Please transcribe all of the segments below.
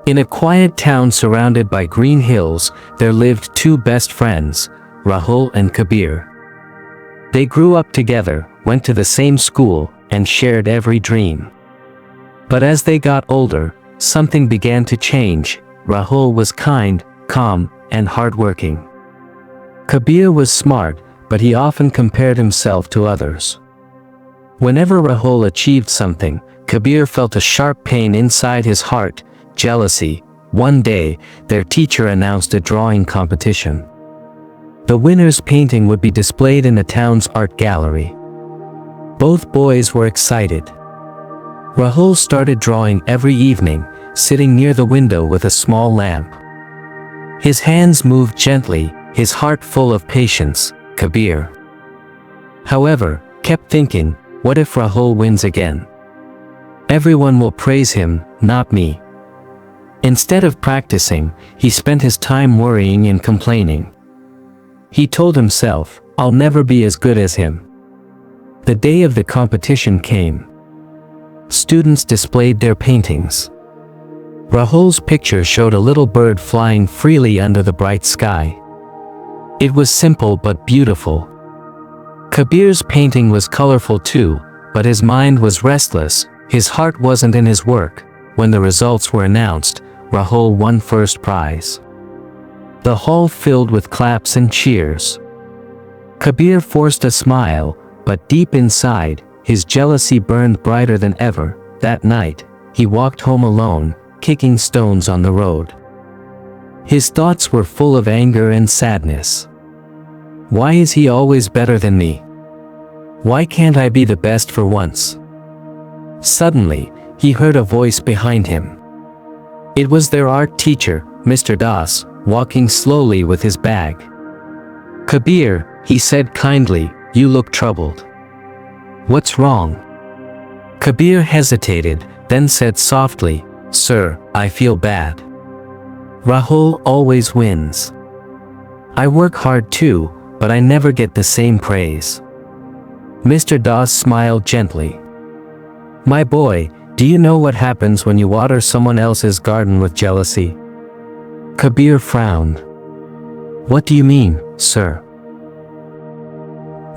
In a quiet town surrounded by green hills, there lived two best friends, Rahul and Kabir. They grew up together, went to the same school, and shared every dream. But as they got older, something began to change. Rahul was kind, calm, and hardworking. Kabir was smart, but he often compared himself to others. Whenever Rahul achieved something, Kabir felt a sharp pain inside his heart, jealousy. One day, their teacher announced a drawing competition. The winner's painting would be displayed in the town's art gallery. Both boys were excited. Rahul started drawing every evening, sitting near the window with a small lamp. His hands moved gently, his heart full of patience. Kabir, however, kept thinking, what if Rahul wins again? Everyone will praise him, not me. Instead of practicing, he spent his time worrying and complaining. He told himself, I'll never be as good as him. The day of the competition came. Students displayed their paintings. Rahul's picture showed a little bird flying freely under the bright sky. It was simple but beautiful. Kabir's painting was colorful too, but his mind was restless, his heart wasn't in his work. When the results were announced, Rahul won first prize. The hall filled with claps and cheers. Kabir forced a smile, but deep inside, his jealousy burned brighter than ever. That night, he walked home alone, kicking stones on the road. His thoughts were full of anger and sadness. Why is he always better than me? Why can't I be the best for once? Suddenly, he heard a voice behind him. It was their art teacher, Mr. Das, walking slowly with his bag. Kabir, he said kindly, you look troubled. What's wrong? Kabir hesitated, then said softly, Sir, I feel bad. Rahul always wins. I work hard too, but I never get the same praise. Mr. Das smiled gently. My boy, do you know what happens when you water someone else's garden with jealousy? Kabir frowned. What do you mean, sir?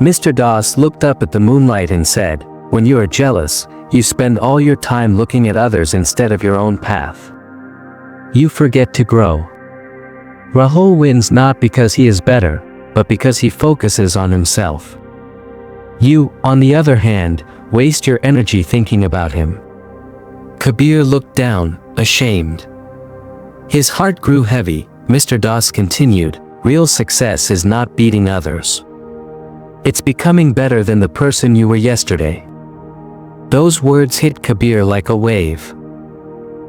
Mr. Das looked up at the moonlight and said, when you are jealous, you spend all your time looking at others instead of your own path. You forget to grow. Rahul wins not because he is better, but because he focuses on himself. You, on the other hand, waste your energy thinking about him. Kabir looked down, ashamed. His heart grew heavy. Mr. Das continued, real success is not beating others. It's becoming better than the person you were yesterday. Those words hit Kabir like a wave.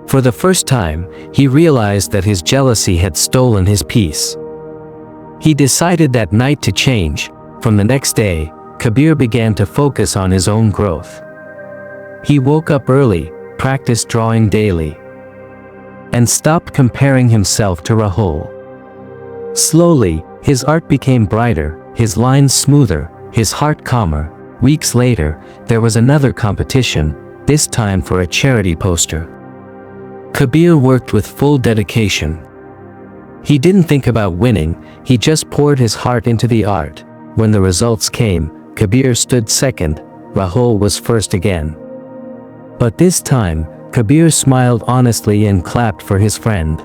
For the first time, he realized that his jealousy had stolen his peace. He decided that night to change. From the next day, Kabir began to focus on his own growth. He woke up early, practiced drawing daily, and stopped comparing himself to Rahul. Slowly, his art became brighter, his lines smoother, his heart calmer. Weeks later, there was another competition, this time for a charity poster. Kabir worked with full dedication. He didn't think about winning, he just poured his heart into the art. When the results came, Kabir stood second, Rahul was first again. But this time, Kabir smiled honestly and clapped for his friend.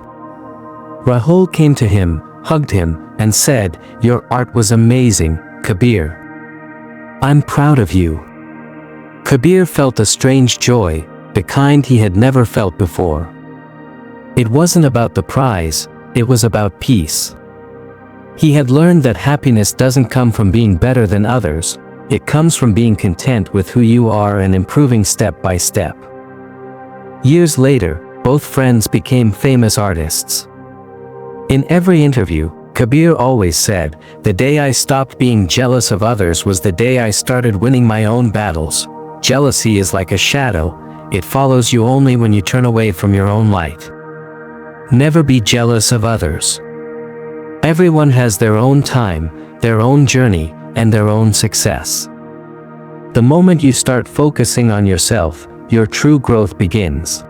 Rahul came to him, hugged him, and said, your art was amazing, Kabir. I'm proud of you. Kabir felt a strange joy, the kind he had never felt before. It wasn't about the prize, it was about peace. He had learned that happiness doesn't come from being better than others, it comes from being content with who you are and improving step by step. Years later, both friends became famous artists. In every interview, Kabir always said, the day I stopped being jealous of others was the day I started winning my own battles. Jealousy is like a shadow, it follows you only when you turn away from your own light. Never be jealous of others. Everyone has their own time, their own journey, and their own success. The moment you start focusing on yourself, your true growth begins.